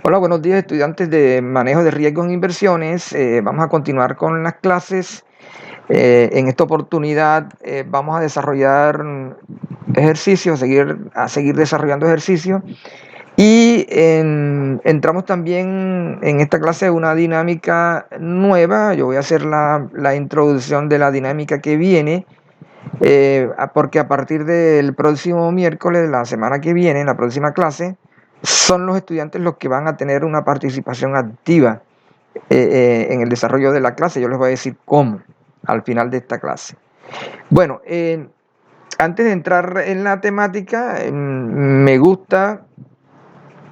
Hola, buenos días estudiantes de manejo de riesgos en inversiones. Vamos a continuar con las clases. En esta oportunidad vamos a desarrollar ejercicios, a seguir desarrollando ejercicios. Y entramos también en esta clase una dinámica nueva. Yo voy a hacer la introducción de la dinámica que viene, porque a partir del próximo miércoles, la semana que viene, en la próxima clase, son los estudiantes los que van a tener una participación activa en el desarrollo de la clase. Yo les voy a decir cómo al final de esta clase. Bueno, antes de entrar en la temática, me gusta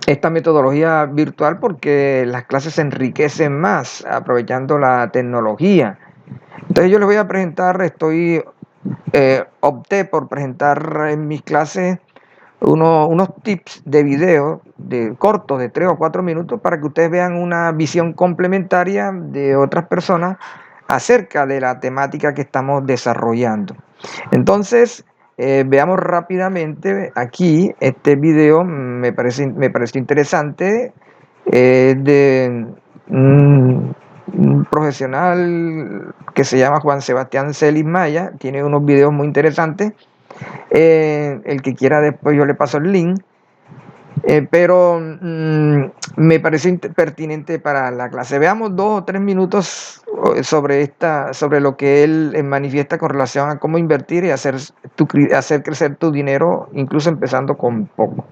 esta metodología virtual porque las clases se enriquecen más aprovechando la tecnología. Entonces yo les voy a presentar, opté por presentar en mis clases unos tips de video cortos de 3 o 4 minutos para que ustedes vean una visión complementaria de otras personas acerca de la temática que estamos desarrollando. Entonces, veamos rápidamente aquí este video. Me pareció interesante, de un profesional que se llama Juan Sebastián Celis Maya. Tiene unos videos muy interesantes. El que quiera, después yo le paso el link. Pero me parece pertinente para la clase. Veamos 2 o 3 minutos sobre lo que él manifiesta con relación a cómo invertir y hacer crecer tu dinero, incluso empezando con poco.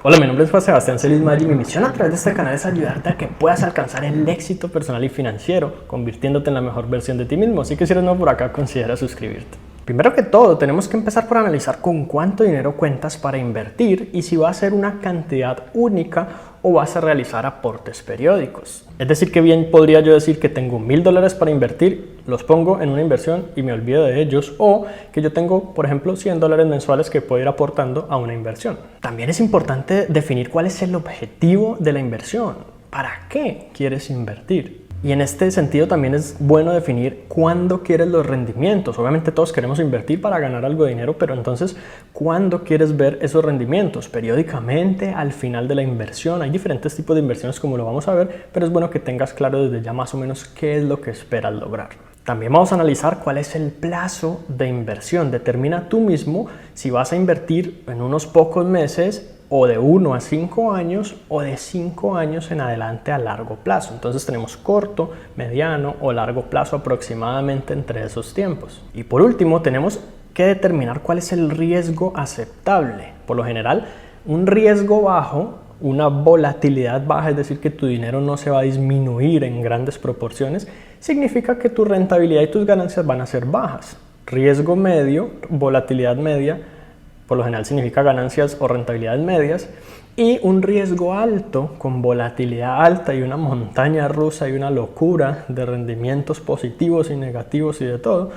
Hola, mi nombre es Juan Sebastián Celis Maggi y mi misión a través de este canal es ayudarte a que puedas alcanzar el éxito personal y financiero, convirtiéndote en la mejor versión de ti mismo. Así que si eres nuevo por acá, considera suscribirte. Primero que todo, tenemos que empezar por analizar con cuánto dinero cuentas para invertir y si va a ser una cantidad única o vas a realizar aportes periódicos. Es decir, que bien podría yo decir que tengo $1000 para invertir, los pongo en una inversión y me olvido de ellos, o que yo tengo, por ejemplo, $100 mensuales que puedo ir aportando a una inversión. También es importante definir cuál es el objetivo de la inversión. ¿Para qué quieres invertir? Y en este sentido también es bueno definir cuándo quieres los rendimientos. Obviamente todos queremos invertir para ganar algo de dinero, pero entonces, ¿cuándo quieres ver esos rendimientos? ¿Periódicamente? ¿Al final de la inversión? Hay diferentes tipos de inversiones como lo vamos a ver, pero es bueno que tengas claro desde ya más o menos qué es lo que esperas lograr. También vamos a analizar cuál es el plazo de inversión. Determina tú mismo si vas a invertir en unos pocos meses, o de 1 a 5 años, o de 5 años en adelante a largo plazo. Entonces tenemos corto, mediano o largo plazo aproximadamente entre esos tiempos. Y por último tenemos que determinar cuál es el riesgo aceptable. Por lo general, un riesgo bajo, una volatilidad baja, es decir, que tu dinero no se va a disminuir en grandes proporciones, significa que tu rentabilidad y tus ganancias van a ser bajas. Riesgo medio, volatilidad media, por lo general significa ganancias o rentabilidades medias, y un riesgo alto con volatilidad alta y una montaña rusa y una locura de rendimientos positivos y negativos y de todo,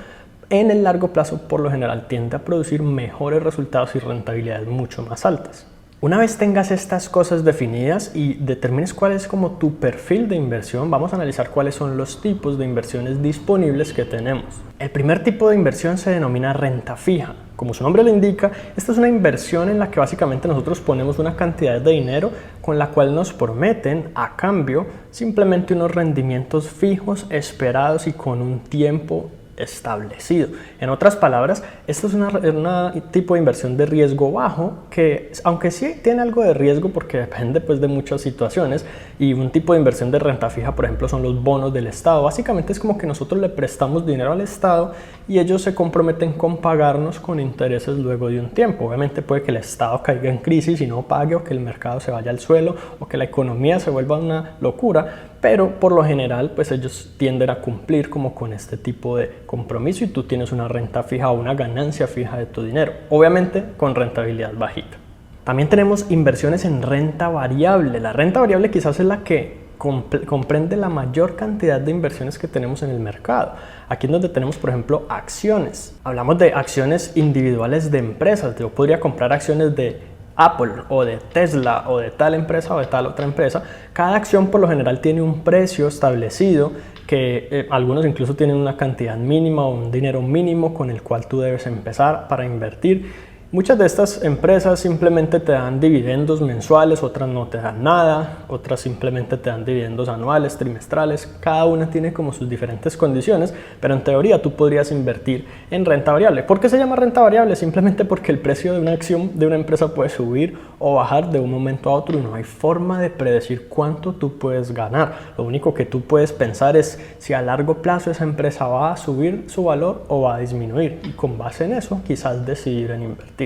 en el largo plazo por lo general tiende a producir mejores resultados y rentabilidades mucho más altas. Una vez tengas estas cosas definidas y determines cuál es como tu perfil de inversión, vamos a analizar cuáles son los tipos de inversiones disponibles que tenemos. El primer tipo de inversión se denomina renta fija. Como su nombre lo indica, esta es una inversión en la que básicamente nosotros ponemos una cantidad de dinero con la cual nos prometen a cambio simplemente unos rendimientos fijos, esperados y con un tiempo establecido. En otras palabras, esto es una tipo de inversión de riesgo bajo que, aunque sí tiene algo de riesgo porque depende pues de muchas situaciones, y un tipo de inversión de renta fija, por ejemplo, son los bonos del Estado. Básicamente es como que nosotros le prestamos dinero al Estado y ellos se comprometen con pagarnos con intereses luego de un tiempo. Obviamente puede que el Estado caiga en crisis y no pague, o que el mercado se vaya al suelo, o que la economía se vuelva una locura, pero por lo general pues ellos tienden a cumplir como con este tipo de compromiso y tú tienes una renta fija o una ganancia fija de tu dinero, obviamente con rentabilidad bajita. También tenemos inversiones en renta variable. La renta variable quizás es la que comprende la mayor cantidad de inversiones que tenemos en el mercado. Aquí es donde tenemos, por ejemplo, acciones. Hablamos de acciones individuales de empresas. Yo podría comprar acciones de Apple o de Tesla o de tal empresa o de tal otra empresa. Cada acción por lo general tiene un precio establecido, que algunos incluso tienen una cantidad mínima o un dinero mínimo con el cual tú debes empezar para invertir. Muchas de estas empresas simplemente te dan dividendos mensuales, otras no te dan nada, otras simplemente te dan dividendos anuales, trimestrales. Cada una tiene como sus diferentes condiciones, pero en teoría tú podrías invertir en renta variable. ¿Por qué se llama renta variable? Simplemente porque el precio de una acción de una empresa puede subir o bajar de un momento a otro y no hay forma de predecir cuánto tú puedes ganar. Lo único que tú puedes pensar es si a largo plazo esa empresa va a subir su valor o va a disminuir, y con base en eso quizás decidir en invertir.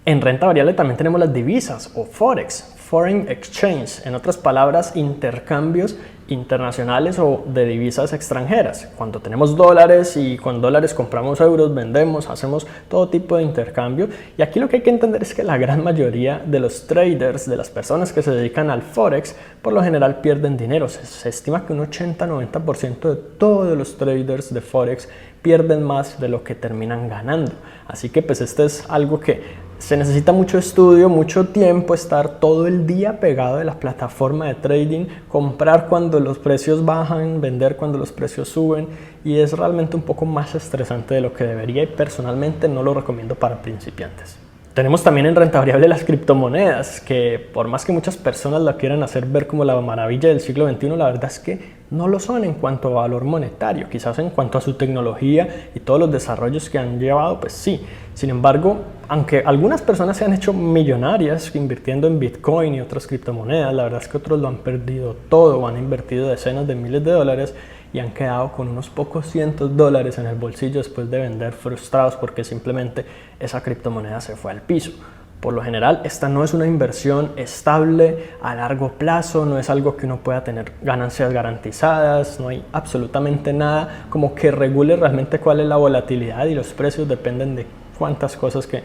En renta variable también tenemos las divisas o Forex, Foreign Exchange, en otras palabras, intercambios internacionales o de divisas extranjeras. Cuando tenemos dólares y con dólares compramos euros, vendemos, hacemos todo tipo de intercambio. Y aquí lo que hay que entender es que la gran mayoría de los traders, de las personas que se dedican al Forex, por lo general pierden dinero. Se estima que un 80-90% de todos los traders de Forex pierden más de lo que terminan ganando. Así que pues este es algo que se necesita mucho estudio, mucho tiempo, estar todo el día pegado de la plataforma de trading, comprar cuando los precios bajan, vender cuando los precios suben, y es realmente un poco más estresante de lo que debería, y personalmente no lo recomiendo para principiantes. Tenemos también en renta variable las criptomonedas, que por más que muchas personas la quieran hacer ver como la maravilla del siglo XXI, la verdad es que no lo son en cuanto a valor monetario. Quizás en cuanto a su tecnología y todos los desarrollos que han llevado, pues sí. Sin embargo, aunque algunas personas se han hecho millonarias invirtiendo en Bitcoin y otras criptomonedas, la verdad es que otros lo han perdido todo o han invertido decenas de miles de dólares y han quedado con unos pocos cientos dólares en el bolsillo después de vender frustrados porque simplemente esa criptomoneda se fue al piso. Por lo general, esta no es una inversión estable a largo plazo, no es algo que uno pueda tener ganancias garantizadas, no hay absolutamente nada como que regule realmente cuál es la volatilidad, y los precios dependen de cuántas cosas que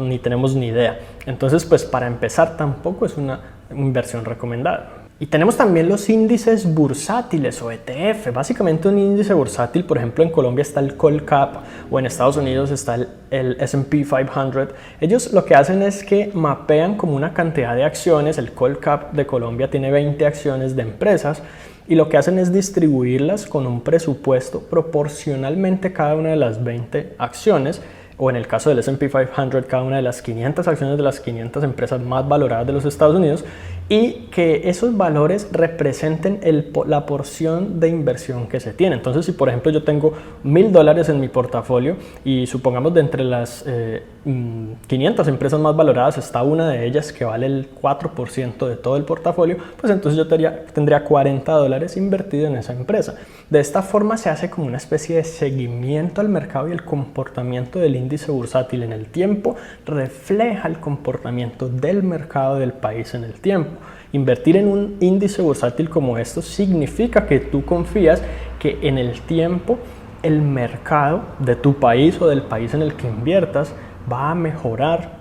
ni tenemos ni idea. Entonces, pues para empezar tampoco es una inversión recomendada. Y tenemos también los índices bursátiles o ETF. Básicamente un índice bursátil, por ejemplo en Colombia está el Colcap o en Estados Unidos está el S&P 500. Ellos lo que hacen es que mapean como una cantidad de acciones. El Colcap de Colombia tiene 20 acciones de empresas y lo que hacen es distribuirlas con un presupuesto proporcionalmente cada una de las 20 acciones, o en el caso del S&P 500 cada una de las 500 acciones de las 500 empresas más valoradas de los Estados Unidos, y que esos valores representen la porción de inversión que se tiene. Entonces, si por ejemplo yo tengo $1000 en mi portafolio y supongamos de entre las 500 empresas más valoradas está una de ellas que vale el 4% de todo el portafolio, pues entonces yo tendría $40 invertido en esa empresa. De esta forma se hace como una especie de seguimiento al mercado, y el comportamiento del índice bursátil en el tiempo refleja el comportamiento del mercado del país en el tiempo. Invertir en un índice bursátil como esto significa que tú confías que en el tiempo el mercado de tu país o del país en el que inviertas va a mejorar,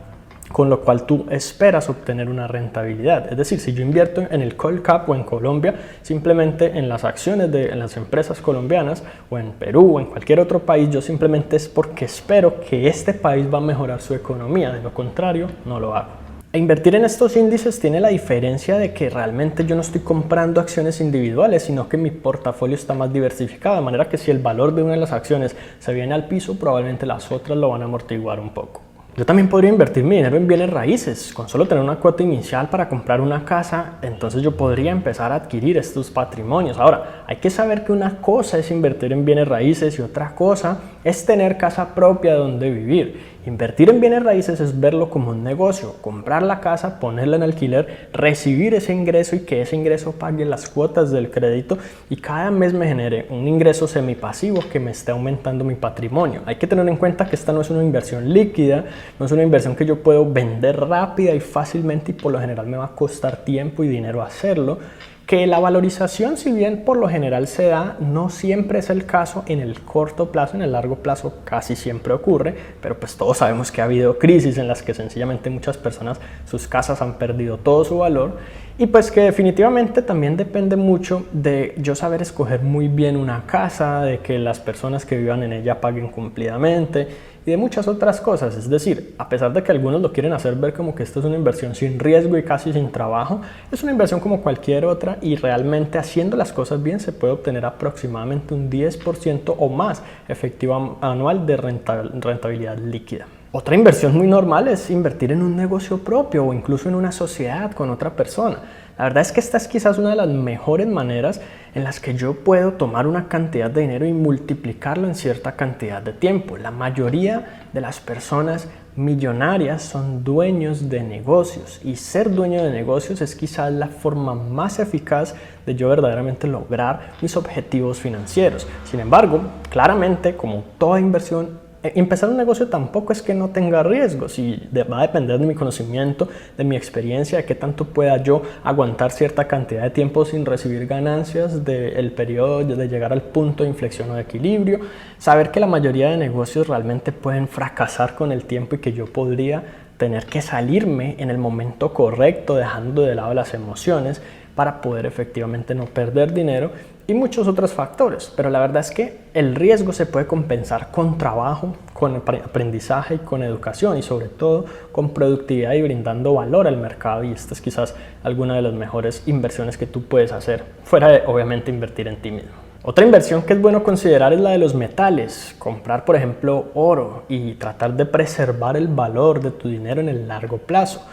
con lo cual tú esperas obtener una rentabilidad. Es decir, si yo invierto en el Colcap o en Colombia, simplemente en las acciones en las empresas colombianas, o en Perú o en cualquier otro país, yo simplemente es porque espero que este país va a mejorar su economía. De lo contrario, no lo hago. E invertir en estos índices tiene la diferencia de que realmente yo no estoy comprando acciones individuales, sino que mi portafolio está más diversificado, de manera que si el valor de una de las acciones se viene al piso, probablemente las otras lo van a amortiguar un poco. Yo también podría invertir mi dinero en bienes raíces. Con solo tener una cuota inicial para comprar una casa, entonces yo podría empezar a adquirir estos patrimonios. Ahora, hay que saber que una cosa es invertir en bienes raíces y otra cosa es tener casa propia donde vivir. Invertir en bienes raíces es verlo como un negocio, comprar la casa, ponerla en alquiler, recibir ese ingreso y que ese ingreso pague las cuotas del crédito y cada mes me genere un ingreso semipasivo que me esté aumentando mi patrimonio. Hay que tener en cuenta que esta no es una inversión líquida, no es una inversión que yo puedo vender rápida y fácilmente, y por lo general me va a costar tiempo y dinero hacerlo. Que la valorización, si bien por lo general se da, no siempre es el caso en el corto plazo. En el largo plazo casi siempre ocurre, pero pues todos sabemos que ha habido crisis en las que sencillamente muchas personas, sus casas han perdido todo su valor, y pues que definitivamente también depende mucho de yo saber escoger muy bien una casa, de que las personas que vivan en ella paguen cumplidamente y de muchas otras cosas. Es decir, a pesar de que algunos lo quieren hacer ver como que esto es una inversión sin riesgo y casi sin trabajo, es una inversión como cualquier otra, y realmente haciendo las cosas bien se puede obtener aproximadamente un 10% o más efectivo anual de rentabilidad líquida. Otra inversión muy normal es invertir en un negocio propio o incluso en una sociedad con otra persona. La verdad es que esta es quizás una de las mejores maneras en las que yo puedo tomar una cantidad de dinero y multiplicarlo en cierta cantidad de tiempo. La mayoría de las personas millonarias son dueños de negocios y ser dueño de negocios es quizás la forma más eficaz de yo verdaderamente lograr mis objetivos financieros. Sin embargo, claramente, como toda inversión, empezar un negocio tampoco es que no tenga riesgos y va a depender de mi conocimiento, de mi experiencia, de qué tanto pueda yo aguantar cierta cantidad de tiempo sin recibir ganancias, del periodo de llegar al punto de inflexión o de equilibrio, saber que la mayoría de negocios realmente pueden fracasar con el tiempo y que yo podría tener que salirme en el momento correcto, dejando de lado las emociones para poder efectivamente no perder dinero y muchos otros factores. Pero la verdad es que el riesgo se puede compensar con trabajo, con aprendizaje y con educación y sobre todo con productividad y brindando valor al mercado, y esta es quizás alguna de las mejores inversiones que tú puedes hacer, fuera de obviamente invertir en ti mismo. Otra inversión que es bueno considerar es la de los metales. Comprar, por ejemplo, oro y tratar de preservar el valor de tu dinero en el largo plazo.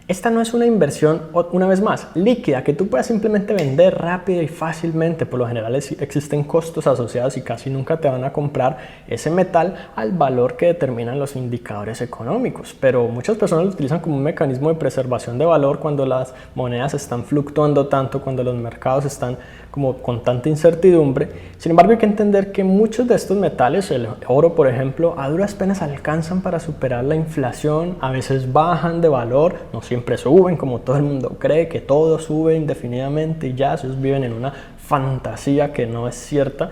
Esta no es una inversión, una vez más, líquida, que tú puedas simplemente vender rápido y fácilmente. Por lo general existen costos asociados y casi nunca te van a comprar ese metal al valor que determinan los indicadores económicos. Pero muchas personas lo utilizan como un mecanismo de preservación de valor cuando las monedas están fluctuando tanto, cuando los mercados están como con tanta incertidumbre. Sin embargo, hay que entender que muchos de estos metales, el oro por ejemplo, a duras penas alcanzan para superar la inflación, a veces bajan de valor, no siempre suben como todo el mundo cree, que todo sube indefinidamente y ya, ellos viven en una fantasía que no es cierta.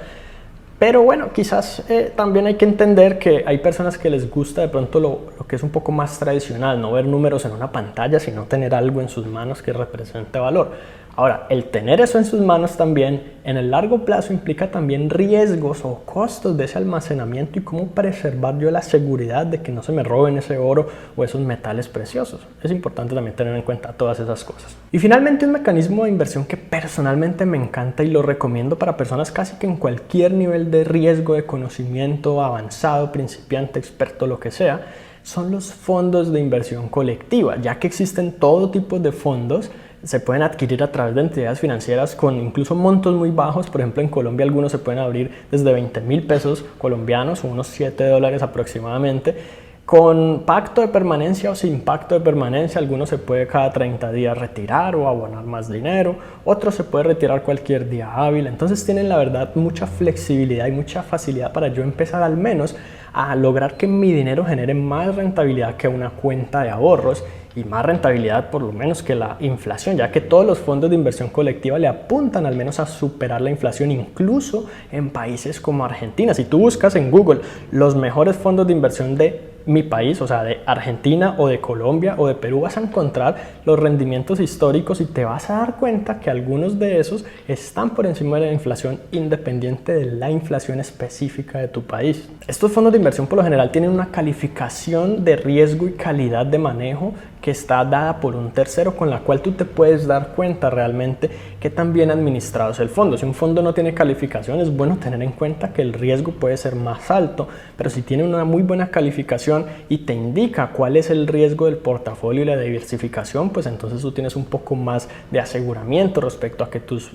Pero bueno, quizás también hay que entender que hay personas que les gusta de pronto lo que es un poco más tradicional, no ver números en una pantalla, sino tener algo en sus manos que represente valor. Ahora, el tener eso en sus manos también en el largo plazo implica también riesgos o costos de ese almacenamiento y cómo preservar yo la seguridad de que no se me roben ese oro o esos metales preciosos. Es importante también tener en cuenta todas esas cosas. Y finalmente, un mecanismo de inversión que personalmente me encanta y lo recomiendo para personas casi que en cualquier nivel de riesgo, de conocimiento avanzado, principiante, experto, lo que sea, son los fondos de inversión colectiva, ya que existen todo tipo de fondos. Se pueden adquirir a través de entidades financieras con incluso montos muy bajos. Por ejemplo, en Colombia algunos se pueden abrir desde 20.000 pesos colombianos o unos $7 aproximadamente, con pacto de permanencia o sin pacto de permanencia. Algunos se puede cada 30 días retirar o abonar más dinero, otros se puede retirar cualquier día hábil. Entonces tienen la verdad mucha flexibilidad y mucha facilidad para yo empezar al menos a lograr que mi dinero genere más rentabilidad que una cuenta de ahorros y más rentabilidad por lo menos que la inflación, ya que todos los fondos de inversión colectiva le apuntan al menos a superar la inflación, incluso en países como Argentina. Si tú buscas en Google los mejores fondos de inversión de mi país, o sea, de Argentina o de Colombia o de Perú, vas a encontrar los rendimientos históricos y te vas a dar cuenta que algunos de esos están por encima de la inflación, independiente de la inflación específica de tu país. Estos fondos de inversión por lo general tienen una calificación de riesgo y calidad de manejo que está dada por un tercero, con la cual tú te puedes dar cuenta realmente qué tan bien administrado es el fondo. Si un fondo no tiene calificación, es bueno tener en cuenta que el riesgo puede ser más alto, pero si tiene una muy buena calificación y te indica cuál es el riesgo del portafolio y la diversificación, pues entonces tú tienes un poco más de aseguramiento respecto a que tus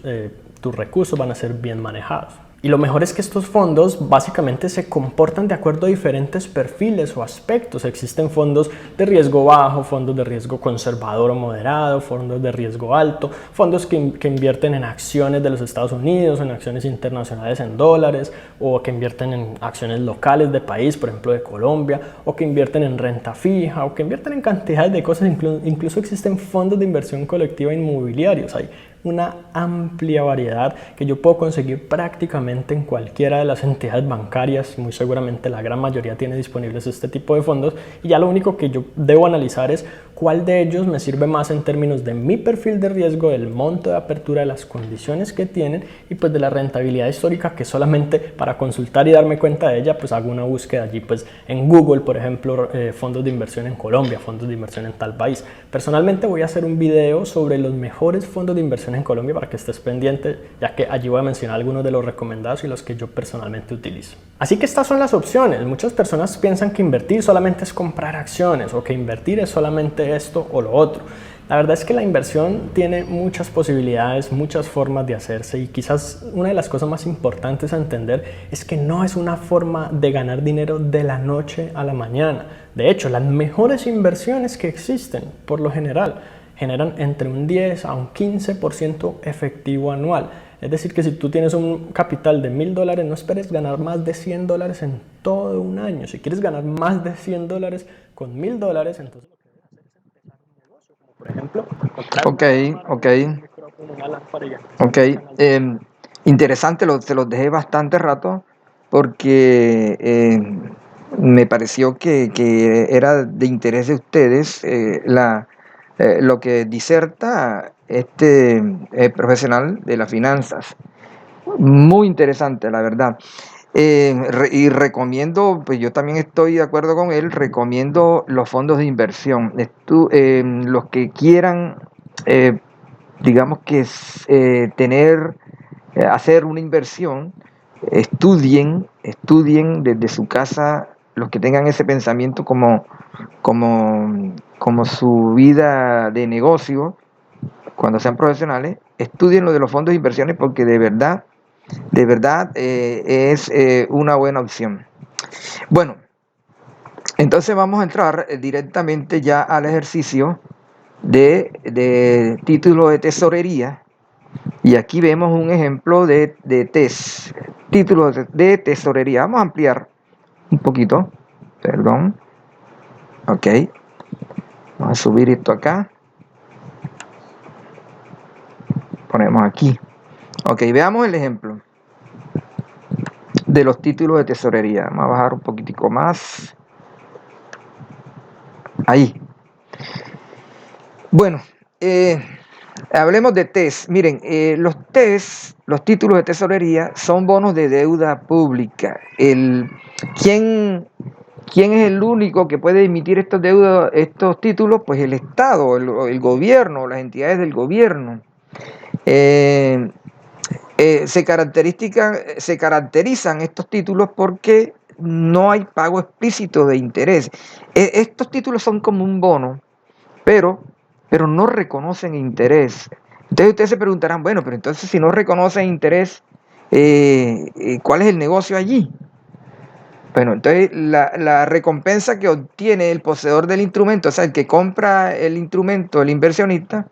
recursos van a ser bien manejados. Y lo mejor es que estos fondos básicamente se comportan de acuerdo a diferentes perfiles o aspectos. Existen fondos de riesgo bajo, fondos de riesgo conservador o moderado, fondos de riesgo alto, fondos que invierten en acciones de los Estados Unidos, en acciones internacionales en dólares, o que invierten en acciones locales de país, por ejemplo de Colombia, o que invierten en renta fija, o que invierten en cantidades de cosas. Incluso existen fondos de inversión colectiva inmobiliarios. Hay una amplia variedad que yo puedo conseguir prácticamente en cualquiera de las entidades bancarias. Muy seguramente la gran mayoría tiene disponibles este tipo de fondos, y ya lo único que yo debo analizar es cuál de ellos me sirve más en términos de mi perfil de riesgo, del monto de apertura, de las condiciones que tienen y pues de la rentabilidad histórica, que solamente para consultar y darme cuenta de ella pues hago una búsqueda allí pues en Google, por ejemplo, fondos de inversión en Colombia, fondos de inversión en tal país. Personalmente voy a hacer un video sobre los mejores fondos de inversión en Colombia para que estés pendiente, ya que allí voy a mencionar algunos de los recomendados y los que yo personalmente utilizo. Así que estas son las opciones. Muchas personas piensan que invertir solamente es comprar acciones o que invertir es solamente esto o lo otro. La verdad es que la inversión tiene muchas posibilidades, muchas formas de hacerse y quizás una de las cosas más importantes a entender es que no es una forma de ganar dinero de la noche a la mañana. De hecho, las mejores inversiones que existen, por lo general, generan entre un 10 a un 15% efectivo anual. Es decir, que si tú tienes un capital de $1,000, no esperes ganar más de $100 en todo un año. Si quieres ganar más de $100 con $1,000, entonces lo que debes hacer es empezar un negocio, como por ejemplo, comprar un micrófono, una lámpara y Interesante, se los dejé bastante rato porque me pareció que era de interés de ustedes lo que diserta este profesional de las finanzas. Muy interesante, la verdad. Y recomiendo, pues yo también estoy de acuerdo con él, recomiendo los fondos de inversión. Los que quieran, digamos que hacer una inversión, estudien desde su casa, los que tengan ese pensamiento como su vida de negocio, cuando sean profesionales, estudien lo de los fondos de inversiones porque de verdad es una buena opción. Bueno, entonces vamos a entrar directamente ya al ejercicio de título de tesorería. Y aquí vemos un ejemplo de título de tesorería. Vamos a ampliar un poquito, perdón. Ok, vamos a subir esto acá. Ponemos aquí. Ok, veamos el ejemplo de los títulos de tesorería. Vamos a bajar un poquitico más. Ahí. Bueno, hablemos de TES. Miren, los TES, los títulos de tesorería, son bonos de deuda pública. ¿Quién es el único que puede emitir estos títulos? Pues el Estado, el gobierno, las entidades del gobierno. Se caracterizan estos títulos porque no hay pago explícito de interés. Estos títulos son como un bono, pero no reconocen interés. Entonces ustedes se preguntarán, bueno, pero entonces si no reconocen interés, ¿cuál es el negocio allí? Bueno, entonces la recompensa que obtiene el poseedor del instrumento, o sea, el que compra el instrumento, el inversionista,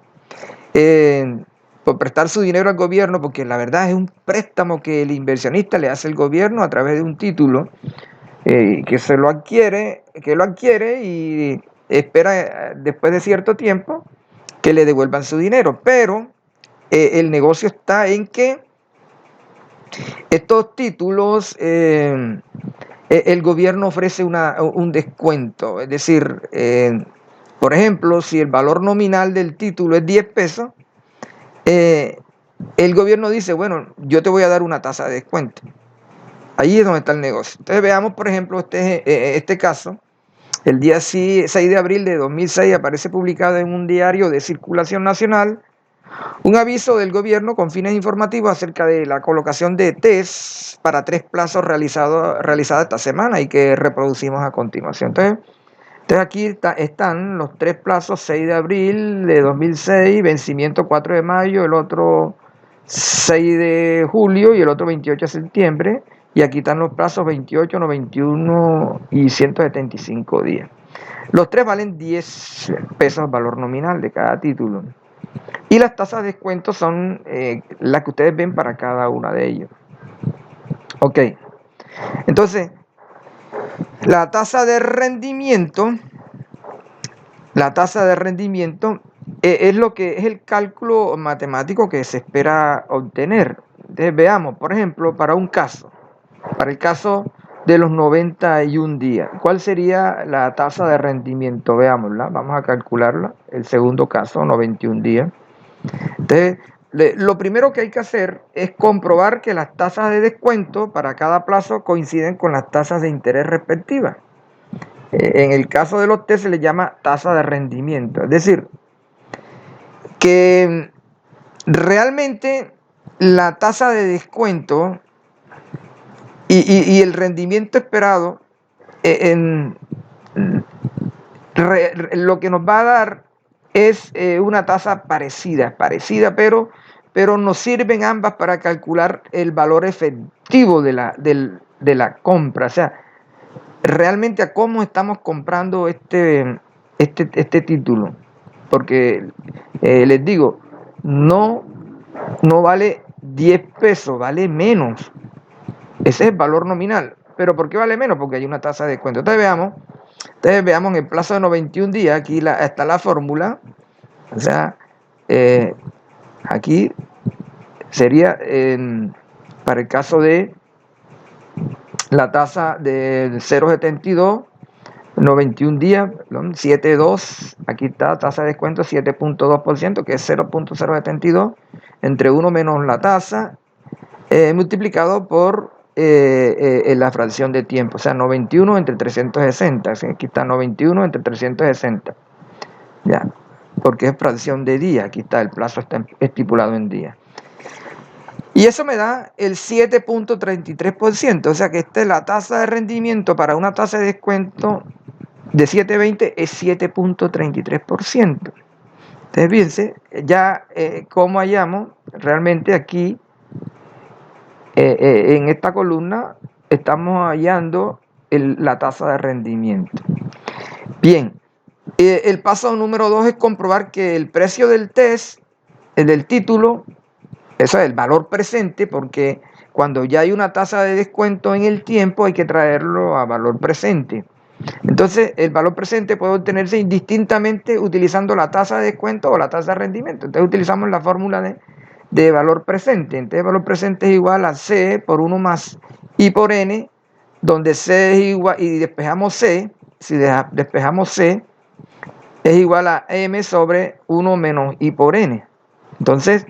por prestar su dinero al gobierno, porque la verdad es un préstamo que el inversionista le hace al gobierno a través de un título, que lo adquiere y espera después de cierto tiempo que le devuelvan su dinero. Pero el negocio está en que estos títulos, el gobierno ofrece un descuento. Es decir, por ejemplo, si el valor nominal del título es 10 pesos, el gobierno dice, bueno, yo te voy a dar una tasa de descuento. Ahí es donde está el negocio. Entonces veamos, por ejemplo, este caso. El día 6 de abril de 2006 aparece publicado en un diario de circulación nacional un aviso del gobierno con fines informativos acerca de la colocación de test para 3 plazos realizados esta semana y que reproducimos a continuación. Entonces aquí están los 3 plazos: 6 de abril de 2006, vencimiento 4 de mayo, el otro 6 de julio y el otro 28 de septiembre. Y aquí están los plazos 28, 91 y 175 días. Los tres valen 10 pesos valor nominal de cada título. Y las tasas de descuento son las que ustedes ven para cada una de ellos. Ok. Entonces, la tasa de rendimiento es lo que es el cálculo matemático que se espera obtener. Entonces, veamos, por ejemplo, para el caso de los 91 días. ¿Cuál sería la tasa de rendimiento? Veámosla, vamos a calcularla. El segundo caso, 91 días. Entonces, lo primero que hay que hacer es comprobar que las tasas de descuento para cada plazo coinciden con las tasas de interés respectivas. En el caso de los T se le llama tasa de rendimiento. Es decir, que realmente la tasa de descuento y el rendimiento esperado lo que nos va a dar es una tasa parecida, pero nos sirven ambas para calcular el valor efectivo de la compra. O sea, realmente a cómo estamos comprando este título. Porque les digo, no vale 10 pesos, vale menos. Ese es el valor nominal. ¿Pero por qué vale menos? Porque hay una tasa de descuento. Entonces veamos en el plazo de 91 días, aquí está la fórmula. O sea, aquí sería para el caso de la tasa de 0,72, 91 días, 7,2, aquí está tasa de descuento 7.2%, que es 0.072, entre 1 menos la tasa, multiplicado por la fracción de tiempo, o sea, 91 entre 360, aquí está 91 entre 360, ya, porque es fracción de día, aquí está, el plazo está estipulado en día. Y eso me da el 7.33%, o sea que esta es la tasa de rendimiento para una tasa de descuento de 7.20 es 7.33%. Entonces, fíjense, ya como hallamos, realmente aquí, en esta columna, estamos hallando la tasa de rendimiento. Bien, el paso número 2 es comprobar que el precio del test, del título, eso es el valor presente, porque cuando ya hay una tasa de descuento en el tiempo hay que traerlo a valor presente. Entonces, el valor presente puede obtenerse indistintamente utilizando la tasa de descuento o la tasa de rendimiento. Entonces, utilizamos la fórmula de valor presente. Entonces, valor presente es igual a C por 1 más I por N, donde C es igual, y despejamos C, si despejamos C, es igual a M sobre 1 menos I por N. Entonces,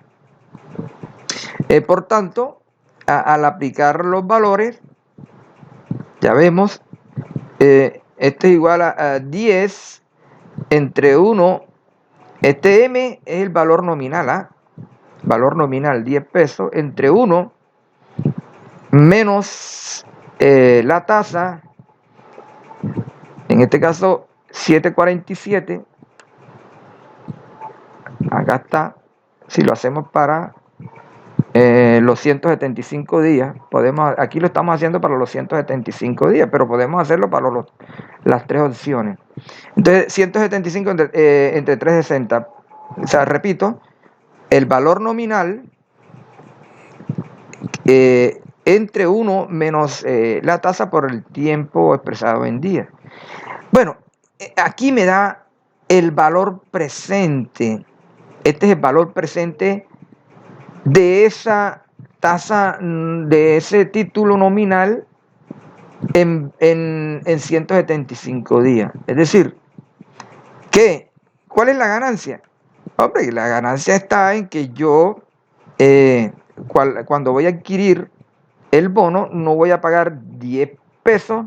por tanto, al aplicar los valores, ya vemos, este es igual a 10 entre 1, este M es el valor nominal, valor nominal 10 pesos, entre 1 menos la tasa, en este caso 7.47, acá está, si lo hacemos para los 175 días, aquí lo estamos haciendo para los 175 días, pero podemos hacerlo para las tres opciones. Entonces, 175 entre 360, o sea, repito, el valor nominal entre 1 menos la tasa por el tiempo expresado en días. Bueno, aquí me da el valor presente. Este es el valor presente de esa tasa, de ese título nominal en 175 días. Es decir, ¿cuál es la ganancia? Hombre, la ganancia está en que yo, cuando voy a adquirir el bono, no voy a pagar 10 pesos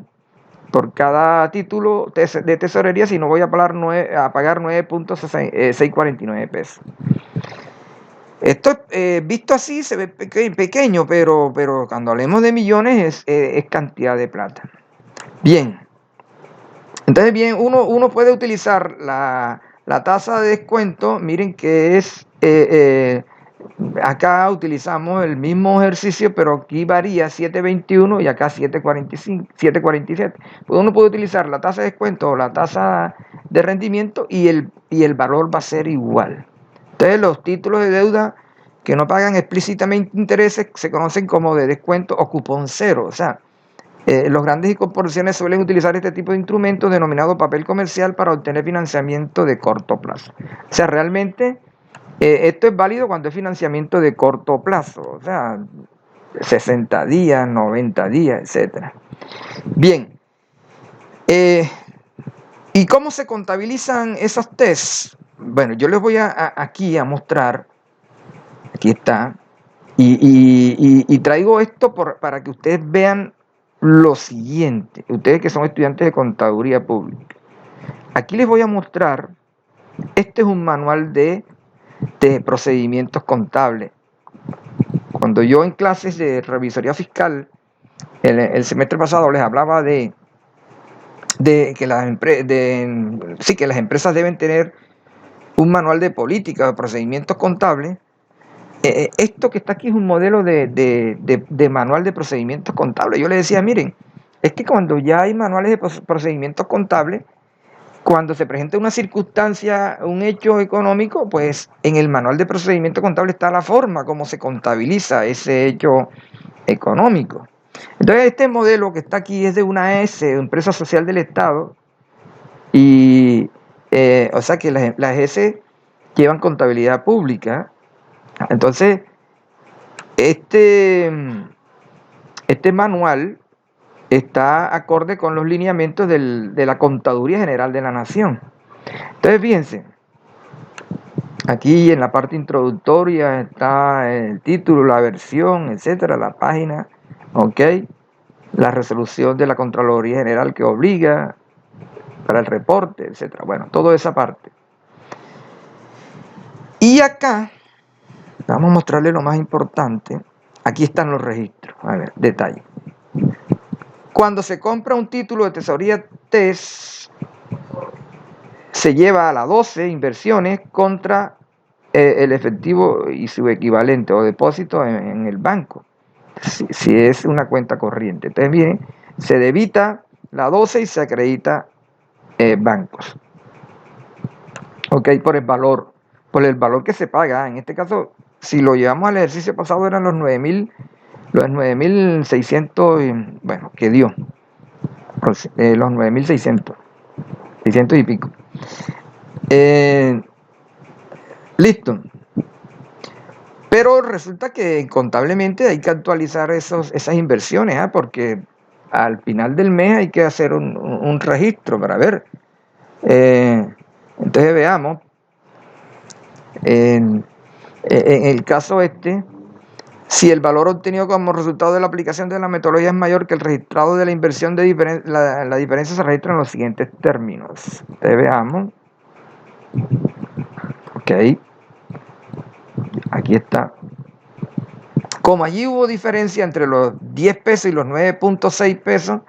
por cada título de tesorería, sino voy a pagar 9.649 pesos. Esto visto así se ve pequeño, pero cuando hablemos de millones es cantidad de plata. Bien, entonces bien, uno puede utilizar la tasa de descuento. Miren que es, acá utilizamos el mismo ejercicio, pero aquí varía 7.21 y acá 7.47. Pues uno puede utilizar la tasa de descuento o la tasa de rendimiento y el valor va a ser igual. Entonces, los títulos de deuda que no pagan explícitamente intereses se conocen como de descuento o cupón cero. O sea, los grandes corporaciones suelen utilizar este tipo de instrumentos denominado papel comercial para obtener financiamiento de corto plazo. O sea, realmente esto es válido cuando es financiamiento de corto plazo, o sea, 60 días, 90 días, etc. Bien, ¿y cómo se contabilizan esos tests? Bueno, yo les voy aquí a mostrar, aquí está, y traigo esto para que ustedes vean lo siguiente, ustedes que son estudiantes de contaduría pública. Aquí les voy a mostrar, este es un manual de procedimientos contables. Cuando yo en clases de revisoría fiscal, el semestre pasado les hablaba de que las empresas deben tener un manual de política, de procedimientos contables. Esto que está aquí es un modelo de manual de procedimientos contables. Yo les decía, miren, es que cuando ya hay manuales de procedimientos contables, cuando se presenta una circunstancia, un hecho económico, pues en el manual de procedimiento contable está la forma como se contabiliza ese hecho económico. Entonces, este modelo que está aquí es de una AS, Empresa Social del Estado, y o sea que las S llevan contabilidad pública. Entonces, este manual está acorde con los lineamientos de la Contaduría General de la Nación. Entonces, fíjense, aquí en la parte introductoria está el título, la versión, etcétera, la página, ok, la resolución de la Contraloría General que obliga para el reporte, etcétera. Bueno, toda esa parte. Y acá, vamos a mostrarle lo más importante. Aquí están los registros. A ver, detalle. Cuando se compra un título de tesorería TES, se lleva a la 12 inversiones contra el efectivo y su equivalente o depósito en el banco, si es una cuenta corriente. Entonces, miren, se debita la 12 y se acredita bancos. Ok, por el valor que se paga. En este caso, si lo llevamos al ejercicio pasado, eran los 9.600, bueno, que dio, los 9.600, 600 y pico. Listo. Pero resulta que contablemente hay que actualizar esas inversiones, porque al final del mes hay que hacer un registro para ver. Entonces veamos, en el caso si el valor obtenido como resultado de la aplicación de la metodología es mayor que el registrado de la inversión, la diferencia se registra en los siguientes términos. Entonces veamos. Ok. Aquí está. Como allí hubo diferencia entre los 10 pesos y los 9.6 pesos,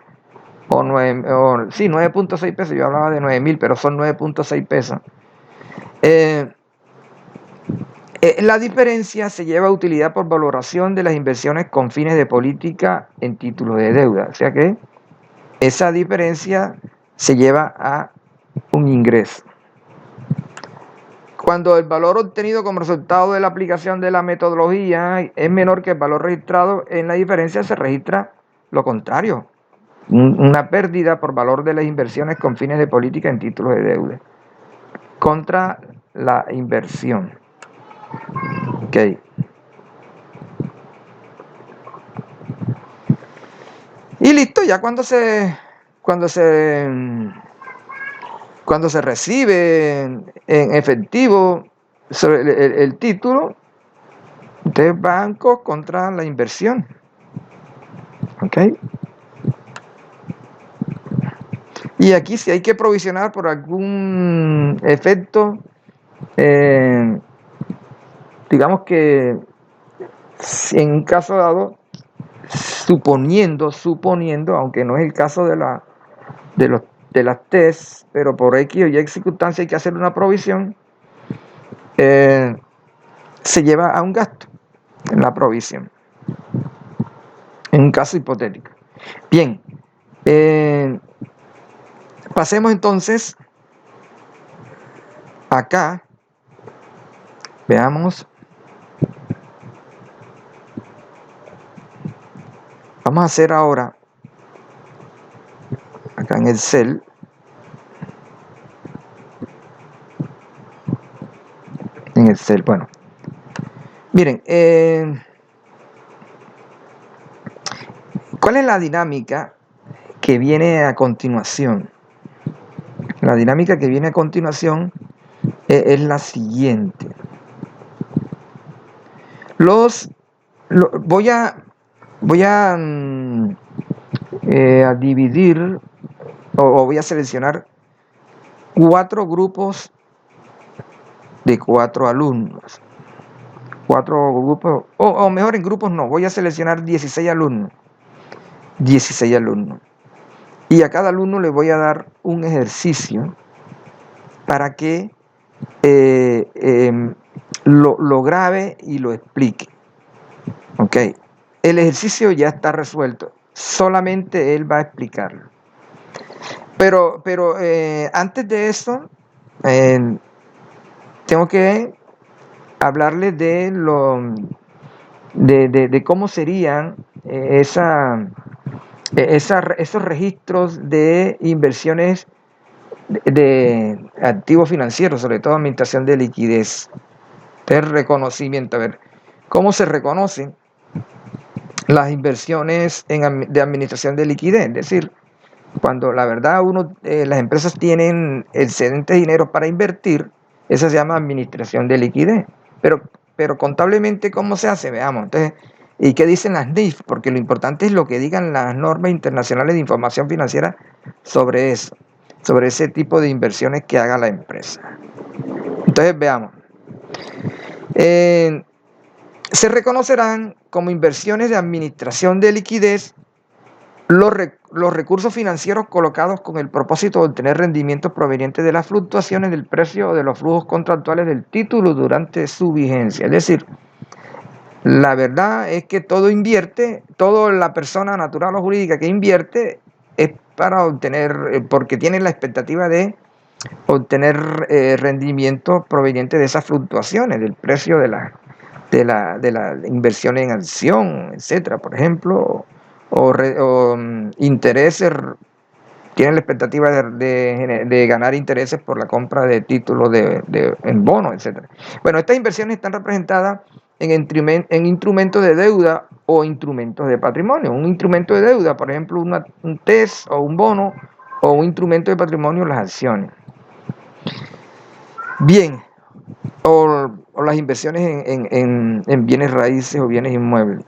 sí, 9.6 pesos, yo hablaba de 9.000, pero son 9.6 pesos. La diferencia se lleva a utilidad por valoración de las inversiones con fines de política en títulos de deuda. O sea que esa diferencia se lleva a un ingreso. Cuando el valor obtenido como resultado de la aplicación de la metodología es menor que el valor registrado en la diferencia, se registra lo contrario, una pérdida por valor de las inversiones con fines de política en títulos de deuda contra la inversión. Ok. Y listo, ya cuando se recibe en efectivo el título de banco contra la inversión. ¿Ok? Y aquí si hay que provisionar por algún efecto, digamos que en un caso dado, suponiendo, aunque no es el caso de las TES, pero por X o Y circunstancia hay que hacer una provisión, se lleva a un gasto en la provisión, en un caso hipotético. Bien, pasemos entonces acá, veamos, vamos a hacer ahora, acá en Excel, bueno, miren, ¿cuál es la dinámica que viene a continuación. La dinámica que viene a continuación es la siguiente. Voy a dividir o voy a seleccionar 4 grupos de 4 alumnos. 4 grupos, o mejor en grupos no, voy a seleccionar 16 alumnos. 16 alumnos. Y a cada alumno le voy a dar un ejercicio para que lo grabe y lo explique. Ok, el ejercicio ya está resuelto, solamente él va a explicarlo. Pero antes de eso, tengo que hablarles de cómo serían esos registros de inversiones de activos financieros, sobre todo administración de liquidez. El reconocimiento, a ver, ¿cómo se reconocen las inversiones de administración de liquidez? Es decir, cuando la verdad las empresas tienen excedente de dinero para invertir, eso se llama administración de liquidez. Pero contablemente, ¿cómo se hace? Veamos. Entonces, ¿y qué dicen las NIF? Porque lo importante es lo que digan las normas internacionales de información financiera sobre eso, sobre ese tipo de inversiones que haga la empresa. Entonces, veamos. Se reconocerán como inversiones de administración de liquidez los recursos financieros colocados con el propósito de obtener rendimientos provenientes de las fluctuaciones del precio o de los flujos contractuales del título durante su vigencia. Es decir, la verdad es que toda la persona natural o jurídica que invierte es para obtener, porque tiene la expectativa de obtener rendimientos provenientes de esas fluctuaciones, del precio de la inversión en acción, etcétera, por ejemplo, o intereses, tienen la expectativa de ganar intereses por la compra de títulos en bonos, etcétera. Bueno, estas inversiones están representadas en instrumentos de deuda o instrumentos de patrimonio. Un instrumento de deuda, por ejemplo, un TES o un bono, o un instrumento de patrimonio, las acciones. Bien, o las inversiones en bienes raíces o bienes inmuebles.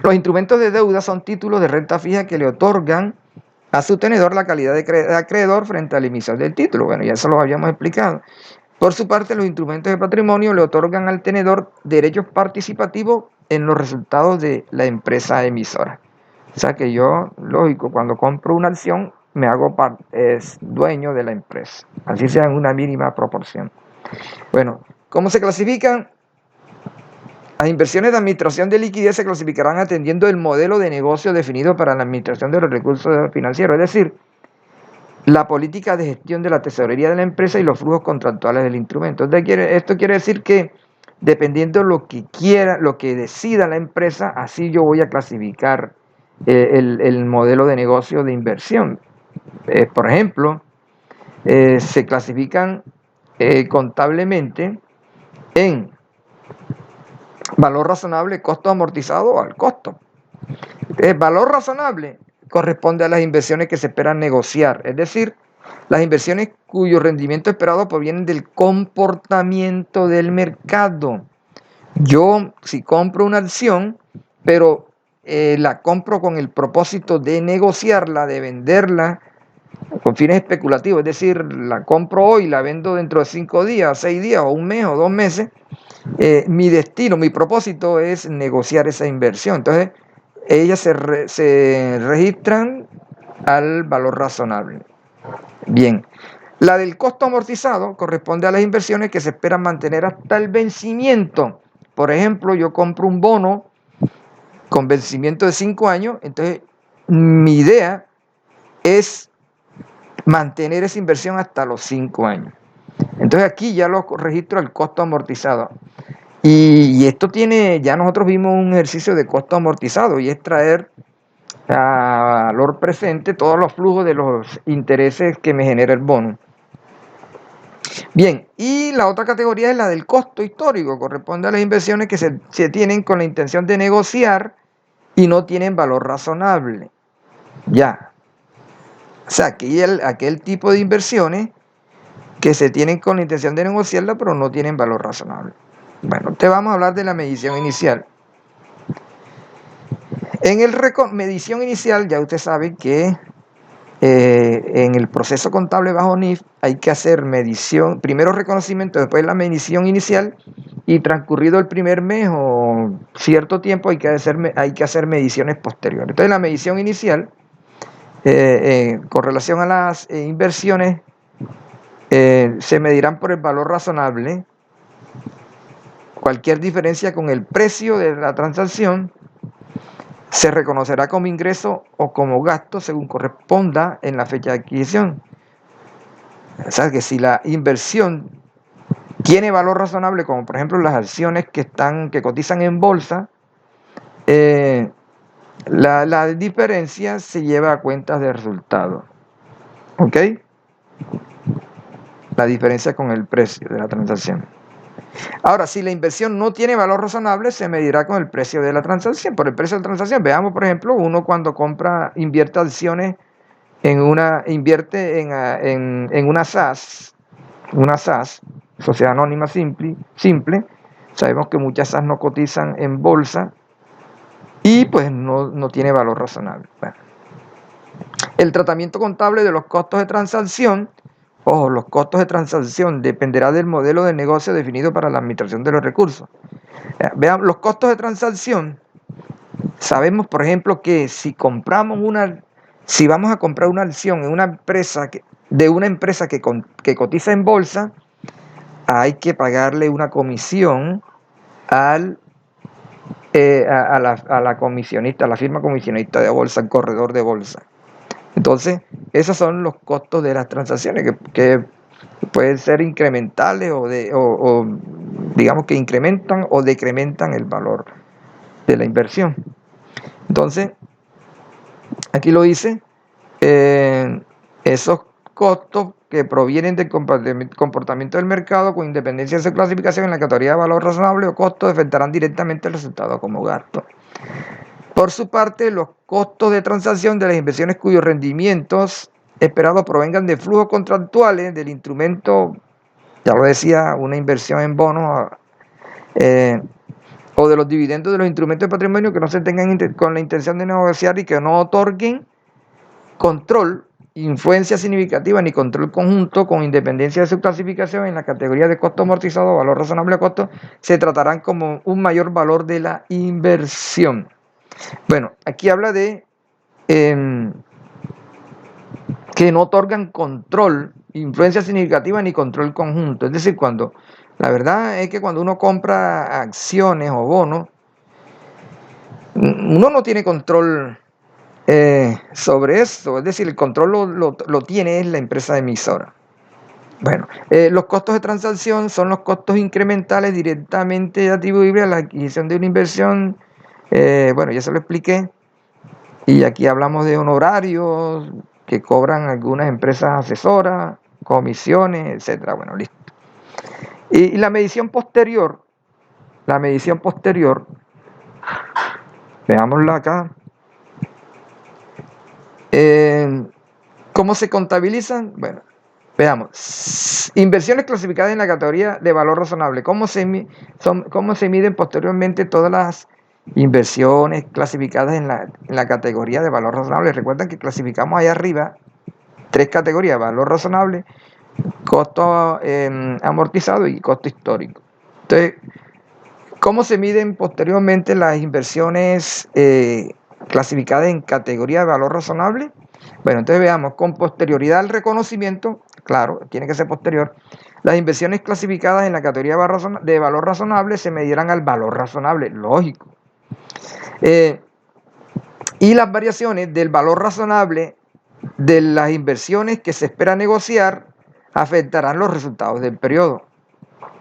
Los instrumentos de deuda son títulos de renta fija que le otorgan a su tenedor la calidad de acreedor frente al emisor del título. Bueno, ya eso lo habíamos explicado. Por su parte, los instrumentos de patrimonio le otorgan al tenedor derechos participativos en los resultados de la empresa emisora. O sea que yo, lógico, cuando compro una acción, me hago dueño de la empresa, así sea en una mínima proporción. Bueno, ¿cómo se clasifican? Las inversiones de administración de liquidez se clasificarán atendiendo el modelo de negocio definido para la administración de los recursos financieros, es decir, la política de gestión de la tesorería de la empresa y los flujos contractuales del instrumento. Esto quiere decir que dependiendo de lo que quiera, lo que decida la empresa, así yo voy a clasificar el modelo de negocio de inversión. Por ejemplo, se clasifican contablemente en valor razonable, costo amortizado o al costo. El valor razonable corresponde a las inversiones que se esperan negociar, es decir, las inversiones cuyo rendimiento esperado provienen del comportamiento del mercado. Yo, si compro una acción, pero la compro con el propósito de negociarla, de venderla con fines especulativos, es decir, la compro hoy, la vendo dentro de 5 días, 6 días, o un mes, o 2 meses, mi destino, mi propósito es negociar esa inversión. Entonces, ellas se registran al valor razonable. Bien, la del costo amortizado corresponde a las inversiones que se esperan mantener hasta el vencimiento. Por ejemplo, yo compro un bono con vencimiento de 5 años, entonces mi idea es mantener esa inversión hasta los 5 años. Entonces aquí ya lo registro el costo amortizado. Y esto tiene, ya nosotros vimos un ejercicio de costo amortizado y es traer a valor presente todos los flujos de los intereses que me genera el bono. Bien, y la otra categoría es la del costo histórico, corresponde a las inversiones que se tienen con la intención de negociar y no tienen valor razonable. Ya. O sea, aquel tipo de inversiones que se tienen con la intención de negociarla, pero no tienen valor razonable. Bueno, te vamos a hablar de la medición inicial. En medición inicial, ya usted sabe que en el proceso contable bajo NIF hay que hacer medición, primero reconocimiento, después la medición inicial, y transcurrido el primer mes o cierto tiempo hay que hacer mediciones posteriores. Entonces la medición inicial, con relación a las inversiones, se medirán por el valor razonable. Cualquier diferencia con el precio de la transacción se reconocerá como ingreso o como gasto según corresponda en la fecha de adquisición. O sea que si la inversión tiene valor razonable, como por ejemplo las acciones que cotizan en bolsa, la diferencia se lleva a cuentas de resultado. ¿Ok? La diferencia con el precio de la transacción. Ahora, si la inversión no tiene valor razonable, se medirá con el precio de la transacción, por el precio de la transacción. Veamos, por ejemplo, uno cuando invierte acciones invierte en una SAS, Sociedad Anónima Simple. Sabemos que muchas SAS no cotizan en bolsa y pues no tiene valor razonable. Bueno, el tratamiento contable de los costos de transacción. Ojo, los costos de transacción dependerá del modelo de negocio definido para la administración de los recursos. Vean, los costos de transacción, sabemos por ejemplo que si vamos a comprar una acción en una empresa que cotiza en bolsa, hay que pagarle una comisión a la comisionista, a la firma comisionista de bolsa, al corredor de bolsa. Entonces, esos son los costos de las transacciones que pueden ser incrementales o digamos que incrementan o decrementan el valor de la inversión. Entonces, aquí lo dice, esos costos que provienen del comportamiento del mercado con independencia de su clasificación en la categoría de valor razonable o costo afectarán directamente el resultado como gasto. Por su parte, los costos de transacción de las inversiones cuyos rendimientos esperados provengan de flujos contractuales del instrumento, ya lo decía, una inversión en bonos, o de los dividendos de los instrumentos de patrimonio que no se tengan con la intención de negociar y que no otorguen control, influencia significativa ni control conjunto con independencia de su clasificación en la categoría de costo amortizado o valor razonable a costo, se tratarán como un mayor valor de la inversión. Bueno, aquí habla de que no otorgan control, influencia significativa ni control conjunto. Es decir, la verdad es que cuando uno compra acciones o bonos, uno no tiene control sobre eso. Es decir, el control lo tiene la empresa emisora. Bueno, los costos de transacción son los costos incrementales directamente atribuibles a la adquisición de una inversión. Bueno, ya se lo expliqué. Y aquí hablamos de honorarios que cobran algunas empresas asesoras, comisiones, etcétera. Bueno, listo. Y la medición posterior, veámosla acá. ¿Cómo se contabilizan? Bueno, veamos. Inversiones clasificadas en la categoría de valor razonable. ¿Cómo se miden posteriormente todas las inversiones clasificadas en la categoría de valor razonable? Recuerden que clasificamos ahí arriba 3 categorías: valor razonable, costo amortizado y costo histórico. Entonces, ¿cómo se miden posteriormente las inversiones clasificadas en categoría de valor razonable? Bueno, entonces veamos, con posterioridad al reconocimiento, claro, tiene que ser posterior, las inversiones clasificadas en la categoría de valor razonable se medirán al valor razonable, lógico. Y las variaciones del valor razonable de las inversiones que se espera negociar afectarán los resultados del periodo,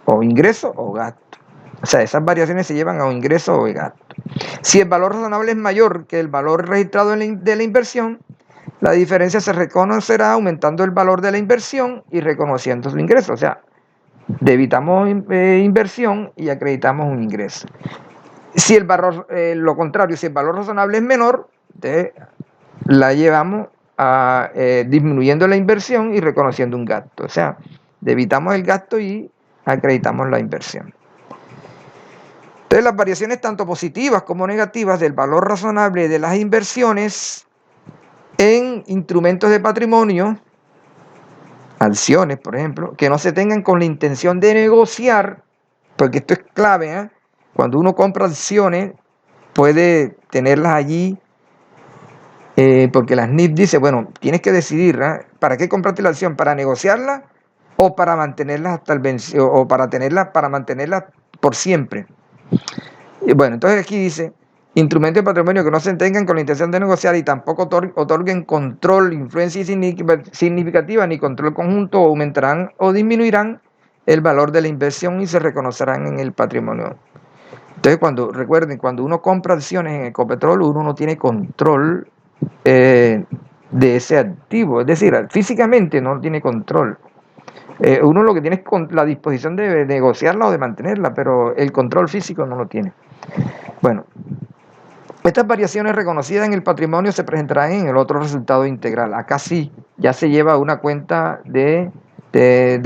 o ingreso o gasto. O sea, esas variaciones se llevan a un ingreso o gasto. Si el valor razonable es mayor que el valor registrado de la inversión, la diferencia se reconocerá aumentando el valor de la inversión y reconociendo su ingreso. O sea, debitamos inversión y acreditamos un ingreso. Si lo contrario, si el valor razonable es menor, la llevamos a disminuyendo la inversión y reconociendo un gasto. O sea, debitamos el gasto y acreditamos la inversión. Entonces, las variaciones tanto positivas como negativas del valor razonable de las inversiones en instrumentos de patrimonio, acciones, por ejemplo, que no se tengan con la intención de negociar, porque esto es clave, ¿eh? Cuando uno compra acciones, puede tenerlas allí, porque la SNIF dice, bueno, tienes que decidir, ¿eh? ¿Para qué compraste la acción? ¿Para negociarla o para mantenerla hasta el vencido, o para mantenerla por siempre? Y bueno, entonces aquí dice, instrumentos de patrimonio que no se tengan con la intención de negociar y tampoco otorguen control, influencia significativa ni control conjunto, o aumentarán o disminuirán el valor de la inversión y se reconocerán en el patrimonio. Entonces, recuerden, cuando uno compra acciones en Ecopetrol, uno no tiene control de ese activo, es decir, físicamente no tiene control. Uno lo que tiene es la disposición de negociarla o de mantenerla, pero el control físico no lo tiene. Bueno, estas variaciones reconocidas en el patrimonio se presentarán en el otro resultado integral. Acá sí, ya se lleva una cuenta de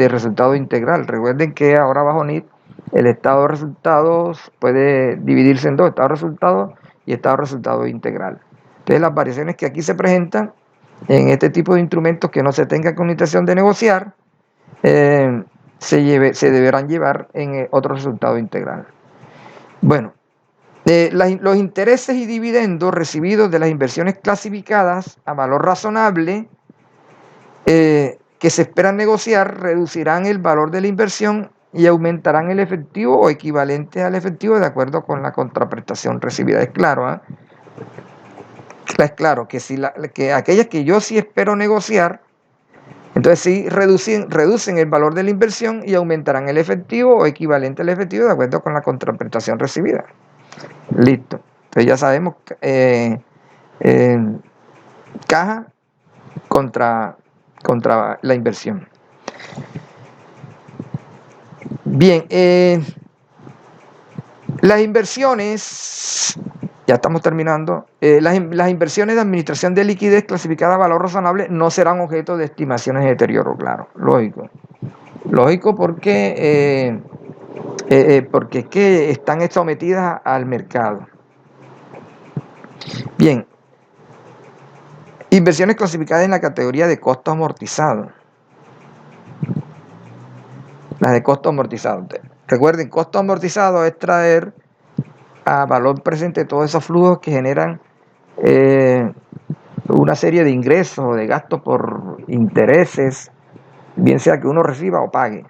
resultado integral. Recuerden que ahora bajo NIT el estado de resultados puede dividirse en dos, estado de resultados y estado de resultado integral. Entonces, las variaciones que aquí se presentan en este tipo de instrumentos que no se tenga con intención de negociar, se deberán llevar en otro resultado integral. Bueno, los intereses y dividendos recibidos de las inversiones clasificadas a valor razonable que se esperan negociar reducirán el valor de la inversión y aumentarán el efectivo o equivalente al efectivo de acuerdo con la contraprestación recibida. Es claro, ¿eh? Es claro que, que aquellas que yo sí espero negociar, entonces sí reducen el valor de la inversión y aumentarán el efectivo o equivalente al efectivo de acuerdo con la contraprestación recibida. Listo. Entonces ya sabemos caja contra la inversión. Bien, las inversiones, ya estamos terminando, las inversiones de administración de liquidez clasificada a valor razonable no serán objeto de estimaciones de deterioro, claro, lógico. Lógico porque es que están sometidas al mercado. Bien, inversiones clasificadas en la categoría de costo amortizado. Las de costo amortizado. Recuerden, costo amortizado es traer a valor presente todos esos flujos que generan una serie de ingresos o de gastos por intereses, bien sea que uno reciba o pague.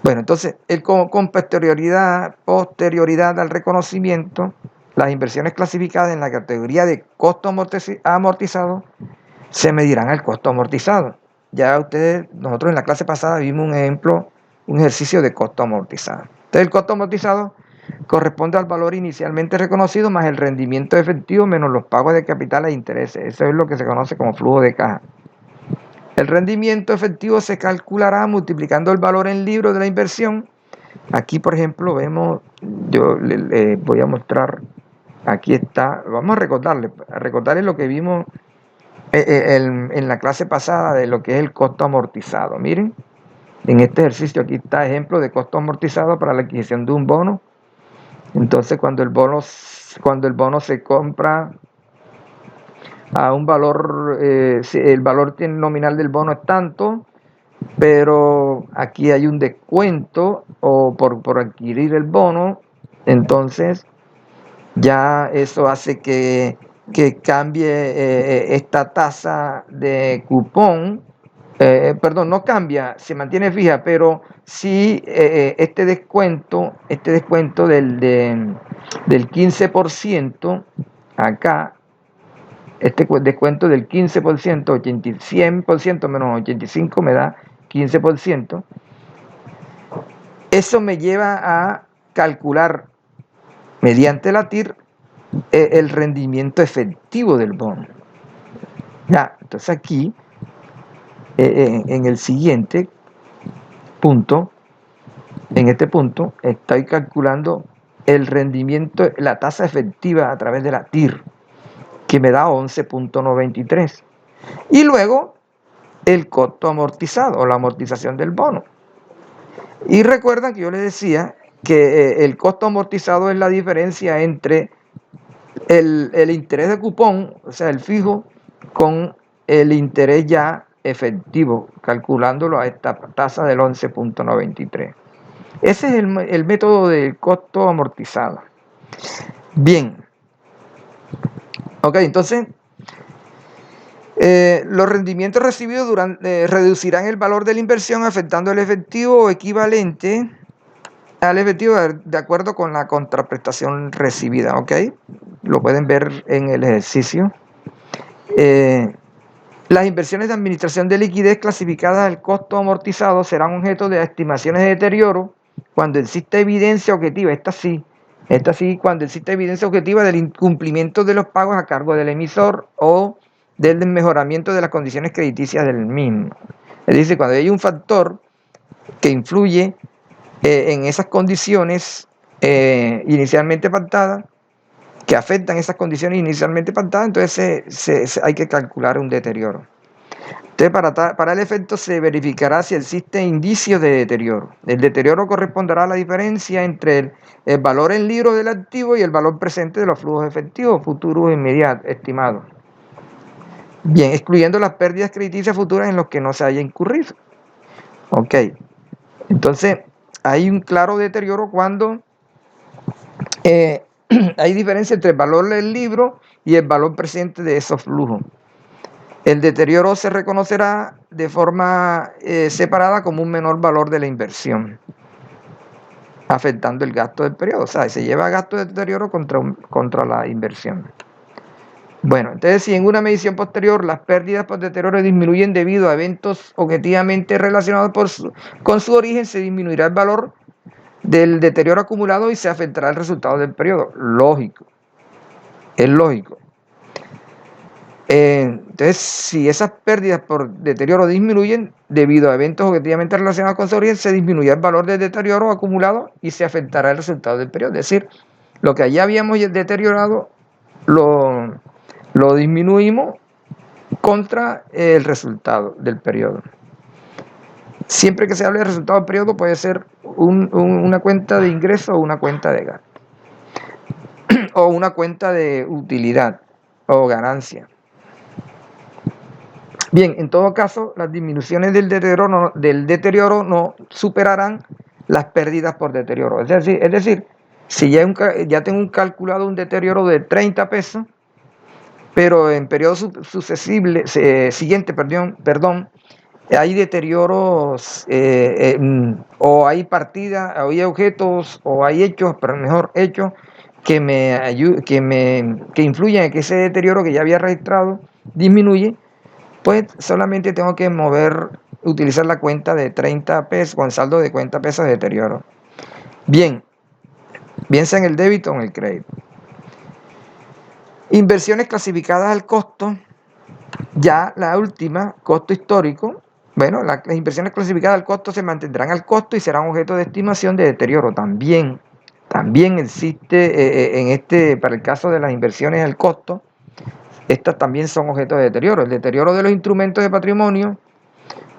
Bueno, entonces, con posterioridad al reconocimiento, las inversiones clasificadas en la categoría de costo amortizado se medirán al costo amortizado. Ya nosotros en la clase pasada vimos un ejemplo, un ejercicio de costo amortizado. Entonces, el costo amortizado corresponde al valor inicialmente reconocido más el rendimiento efectivo menos los pagos de capital e intereses. Eso es lo que se conoce como flujo de caja. El rendimiento efectivo se calculará multiplicando el valor en libros de la inversión. Aquí, por ejemplo, vemos, yo les voy a mostrar, aquí está, vamos a recordarles lo que vimos en la clase pasada de lo que es el costo amortizado. Miren, en este ejercicio aquí está ejemplo de costo amortizado para la adquisición de un bono. Entonces, cuando el bono se compra a un valor, el valor nominal del bono es tanto, pero aquí hay un descuento o por adquirir el bono, entonces ya eso hace que cambie esta tasa de cupón. Perdón, no cambia, se mantiene fija, pero sí este descuento del 15%, acá, este descuento del 15%, 100% menos 85 me da 15%, eso me lleva a calcular mediante la TIR el rendimiento efectivo del bono. Ya, entonces aquí, en el siguiente punto, en este punto, estoy calculando el rendimiento, la tasa efectiva a través de la TIR, que me da 11.93. Y luego el costo amortizado o la amortización del bono. Y recuerdan que yo les decía que el costo amortizado es la diferencia entre el interés de cupón, o sea, el fijo, con el interés ya efectivo, calculándolo a esta tasa del 11.93. Ese es el método del costo amortizado. Bien. Ok, entonces, los rendimientos recibidos reducirán el valor de la inversión afectando el efectivo equivalente al efectivo de acuerdo con la contraprestación recibida, ¿ok? Lo pueden ver en el ejercicio. Las inversiones de administración de liquidez clasificadas al costo amortizado serán objeto de estimaciones de deterioro cuando existe evidencia objetiva, esta sí, cuando existe evidencia objetiva del incumplimiento de los pagos a cargo del emisor o del desmejoramiento de las condiciones crediticias del mismo. Es decir, cuando hay un factor que influye en esas condiciones inicialmente pactadas, que afectan esas condiciones inicialmente pactadas, entonces hay que calcular un deterioro. Entonces, para el efecto se verificará si existen indicios de deterioro. El deterioro corresponderá a la diferencia entre el valor en libros del activo y el valor presente de los flujos efectivos futuros inmediatos estimados. Bien, excluyendo las pérdidas crediticias futuras en los que no se haya incurrido. Ok. Entonces, hay un claro deterioro cuando hay diferencia entre el valor del libro y el valor presente de esos flujos. El deterioro se reconocerá de forma separada como un menor valor de la inversión, afectando el gasto del periodo. O sea, se lleva gasto de deterioro contra la inversión. Bueno, entonces si en una medición posterior las pérdidas por deterioro disminuyen debido a eventos objetivamente relacionados con su origen, se disminuirá el valor del deterioro acumulado y se afectará el resultado del periodo. Lógico. Es lógico. Entonces, si esas pérdidas por deterioro disminuyen debido a eventos objetivamente relacionados con su origen, se disminuirá el valor del deterioro acumulado y se afectará el resultado del periodo. Es decir, lo que allá habíamos deteriorado lo disminuimos contra el resultado del periodo. Siempre que se hable del resultado del periodo puede ser una cuenta de ingreso o una cuenta de gasto. O una cuenta de utilidad o ganancia. Bien, en todo caso, las disminuciones del deterioro no superarán las pérdidas por deterioro. Es decir, si ya tengo calculado un deterioro de 30 pesos, pero en periodos siguientes, hay deterioros o hay partidas, o hay objetos, o hay hechos, pero mejor hechos, que influyen en que ese deterioro que ya había registrado disminuye, pues solamente tengo que utilizar la cuenta de 30 pesos, con saldo de 40 pesos de deterioro. Bien, bien sea en el débito o en el crédito. Inversiones clasificadas al costo, ya la última, costo histórico. Bueno, las inversiones clasificadas al costo se mantendrán al costo y serán objeto de estimación de deterioro. También existe, para el caso de las inversiones al costo, estas también son objeto de deterioro. El deterioro de los instrumentos de patrimonio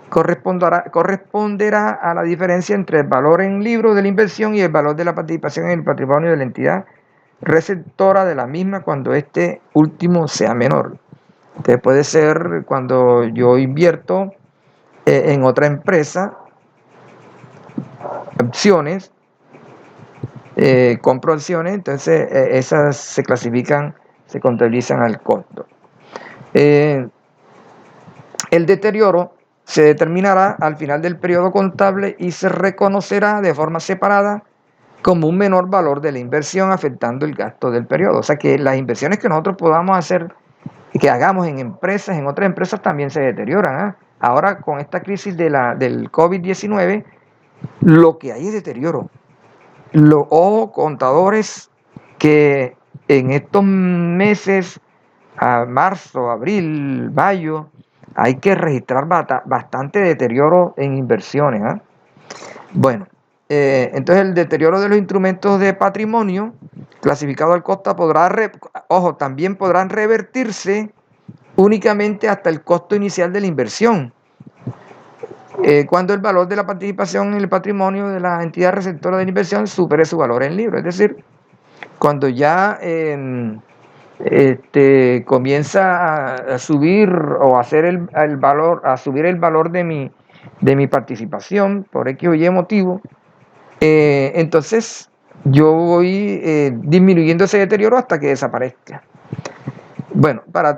corresponderá a la diferencia entre el valor en libro de la inversión y el valor de la participación en el patrimonio de la entidad receptora de la misma cuando este último sea menor. Entonces puede ser cuando yo invierto en otra empresa, acciones, compro acciones, entonces esas se clasifican, se contabilizan al costo. El deterioro se determinará al final del periodo contable y se reconocerá de forma separada como un menor valor de la inversión afectando el gasto del periodo. O sea que las inversiones que nosotros podamos hacer y que hagamos en empresas, en otras empresas también se deterioran. Ahora con esta crisis del COVID-19, lo que hay es deterioro. Contadores que en estos meses, a marzo, abril, mayo, hay que registrar bastante deterioro en inversiones. Bueno, entonces el deterioro de los instrumentos de patrimonio clasificado al costo podrá ojo, también podrán revertirse únicamente hasta el costo inicial de la inversión, cuando el valor de la participación en el patrimonio de la entidad receptora de la inversión supere su valor en libros. Es decir, cuando ya comienza a subir o a hacer el valor, a subir el valor de mi participación por X o Y motivo, entonces yo voy disminuyendo ese deterioro hasta que desaparezca. Bueno, para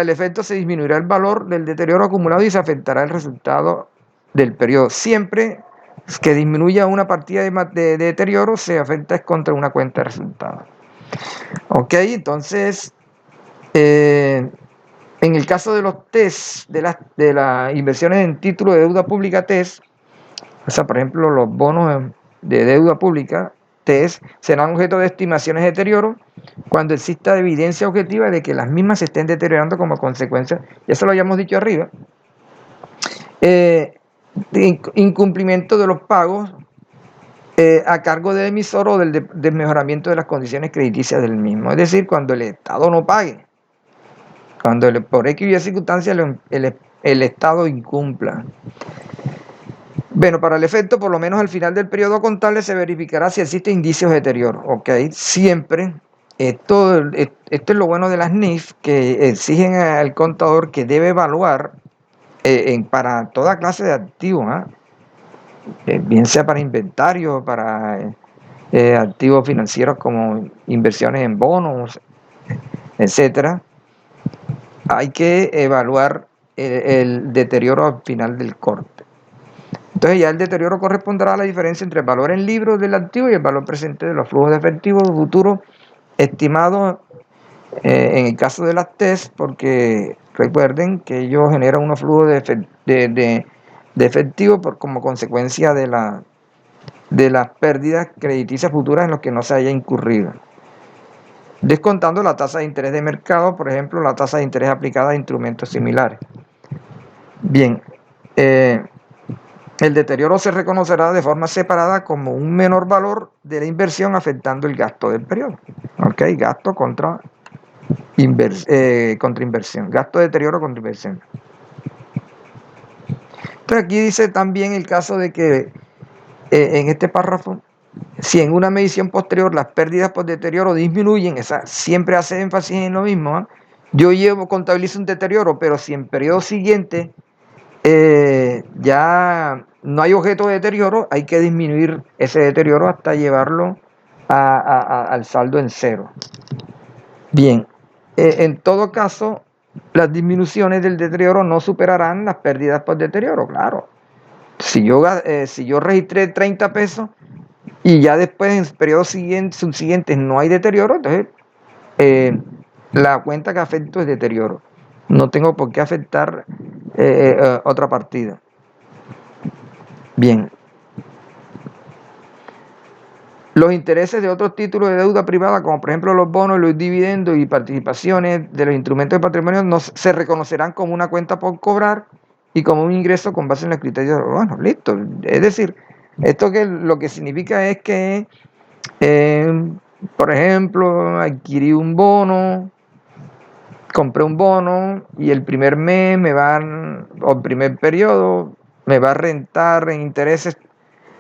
el efecto se disminuirá el valor del deterioro acumulado y se afectará el resultado del periodo. Siempre que disminuya una partida de deterioro, se afecta contra una cuenta de resultados. Ok, entonces, en el caso de los TES, de las inversiones en títulos de deuda pública TES, o sea, por ejemplo, los bonos de deuda pública TES serán objeto de estimaciones de deterioro cuando exista evidencia objetiva de que las mismas se estén deteriorando como consecuencia, ya se lo habíamos dicho arriba, de incumplimiento de los pagos a cargo del emisor o del mejoramiento de las condiciones crediticias del mismo. Es decir, cuando el Estado no pague, cuando por X y circunstancias el Estado incumpla. Bueno, para el efecto, por lo menos al final del periodo contable se verificará si existen indicios de deterioro. Ok, siempre. Esto es lo bueno de las NIF, que exigen al contador que debe evaluar para toda clase de activos, bien sea para inventario, para activos financieros como inversiones en bonos, etcétera. Hay que evaluar el deterioro al final del corte. Entonces ya el deterioro corresponderá a la diferencia entre el valor en libros del activo y el valor presente de los flujos de efectivo futuros estimados en el caso de las TES, porque recuerden que ellos generan unos flujos de efectivo como consecuencia de las pérdidas crediticias futuras en los que no se haya incurrido. Descontando la tasa de interés de mercado, por ejemplo, la tasa de interés aplicada a instrumentos similares. Bien, el deterioro se reconocerá de forma separada como un menor valor de la inversión afectando el gasto del periodo. Ok, gasto contra inversión, gasto de deterioro contra inversión. Entonces aquí dice también el caso de que en este párrafo, si en una medición posterior las pérdidas por deterioro disminuyen, esa siempre hace énfasis en lo mismo, yo contabilizo un deterioro, pero si en periodo siguiente ya no hay objeto de deterioro, hay que disminuir ese deterioro hasta llevarlo al saldo en cero. Bien, en todo caso, las disminuciones del deterioro no superarán las pérdidas por deterioro, claro. Si yo registré 30 pesos y ya después en periodos subsiguientes no hay deterioro, entonces la cuenta que afecto es deterioro. No tengo por qué afectar otra partida. Bien. Los intereses de otros títulos de deuda privada, como por ejemplo los bonos, los dividendos y participaciones de los instrumentos de patrimonio, no se reconocerán como una cuenta por cobrar y como un ingreso con base en los criterios. Bueno, listo. Es decir, esto lo que significa es que, por ejemplo, adquirí un bono, compré un bono y el primer mes o el primer periodo me va a rentar en intereses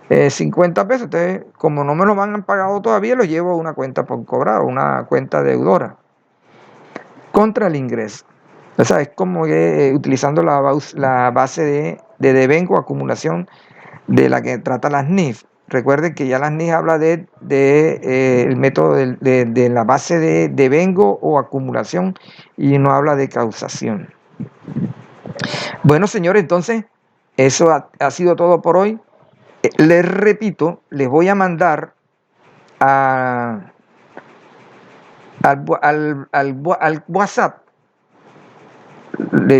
50 pesos. Entonces, como no me lo han pagado todavía, lo llevo a una cuenta por cobrar, una cuenta deudora contra el ingreso. O sea, es como que utilizando la base de devengo, acumulación, de la que trata las NIF. Recuerden que ya las NIF habla de el método de la base de devengo o acumulación y no habla de causación. Bueno, señores, entonces, eso ha sido todo por hoy. Les repito, les voy a mandar al WhatsApp.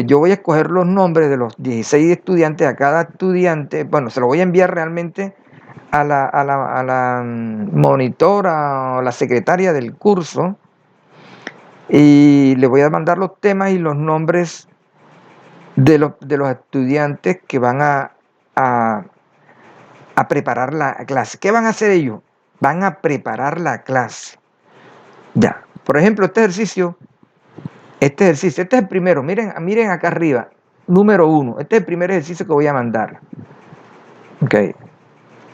Yo voy a escoger los nombres de los 16 estudiantes a cada estudiante. Bueno, se lo voy a enviar realmente a la monitora o la secretaria del curso. Y le voy a mandar los temas y los nombres de los estudiantes que van a preparar la clase. ¿Qué van a hacer ellos? Van a preparar la clase. Ya. Por ejemplo, este ejercicio, este es el primero. Miren acá arriba, número 1. Este es el primer ejercicio que voy a mandar. Ok.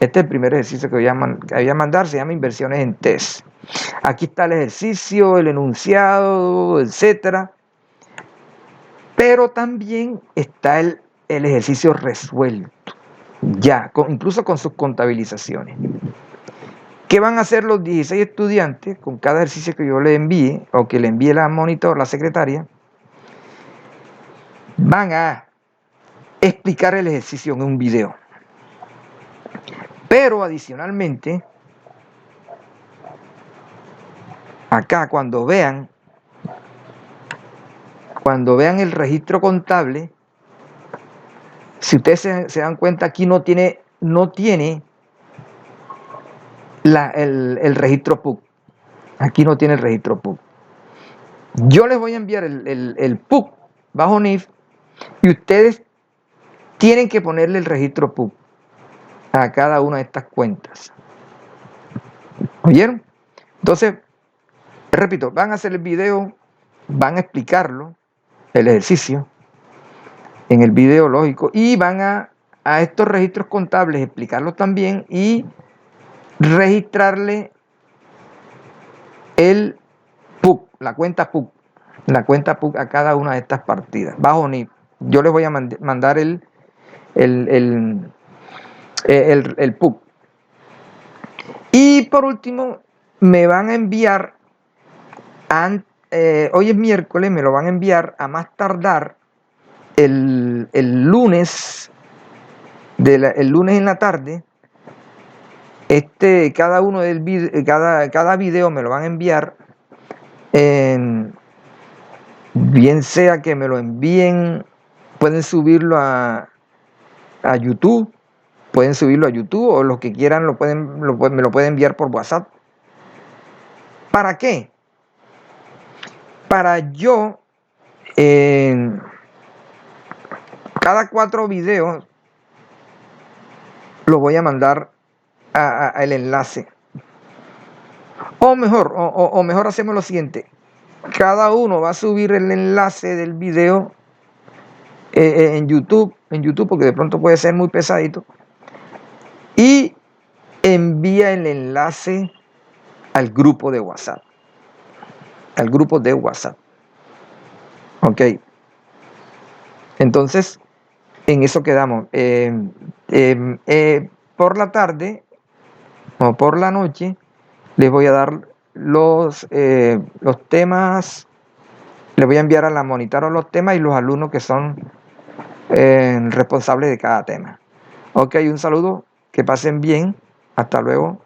Este es el primer ejercicio que voy a mandar, se llama inversiones en test. Aquí está el ejercicio, el enunciado, etcétera. Pero también está el ejercicio resuelto, ya, incluso con sus contabilizaciones. ¿Qué van a hacer los 16 estudiantes con cada ejercicio que yo le envíe o que le envíe la monitor, la secretaria? Van a explicar el ejercicio en un video. Pero adicionalmente, acá cuando vean el registro contable, si ustedes se dan cuenta, aquí no tiene el registro PUC. Aquí no tiene el registro PUC. Yo les voy a enviar el PUC bajo NIF y ustedes tienen que ponerle el registro PUC a cada una de estas cuentas. ¿Oyeron? Entonces, repito, van a hacer el video, van a explicarlo, el ejercicio, en el video lógico, y van a estos registros contables explicarlos también y registrarle el PUC, la cuenta PUC a cada una de estas partidas, bajo NIF. Yo les voy a mandar el PUC. Y por último, me van a enviar, hoy es miércoles, me lo van a enviar a más tardar el lunes, el lunes en la tarde. Cada uno cada video me lo van a enviar, bien sea que me lo envíen, pueden subirlo a YouTube, o los que quieran me lo pueden enviar por WhatsApp. ¿Para qué? Para yo, cada 4 videos, lo voy a mandar al enlace. O mejor hacemos lo siguiente. Cada uno va a subir el enlace del video en YouTube, porque de pronto puede ser muy pesadito. Y envía el enlace al grupo de WhatsApp. Ok. Entonces, en eso quedamos. Por la tarde o por la noche les voy a dar los temas. Les voy a enviar a la monitora los temas y los alumnos que son responsables de cada tema. Ok, un saludo, que pasen bien, hasta luego.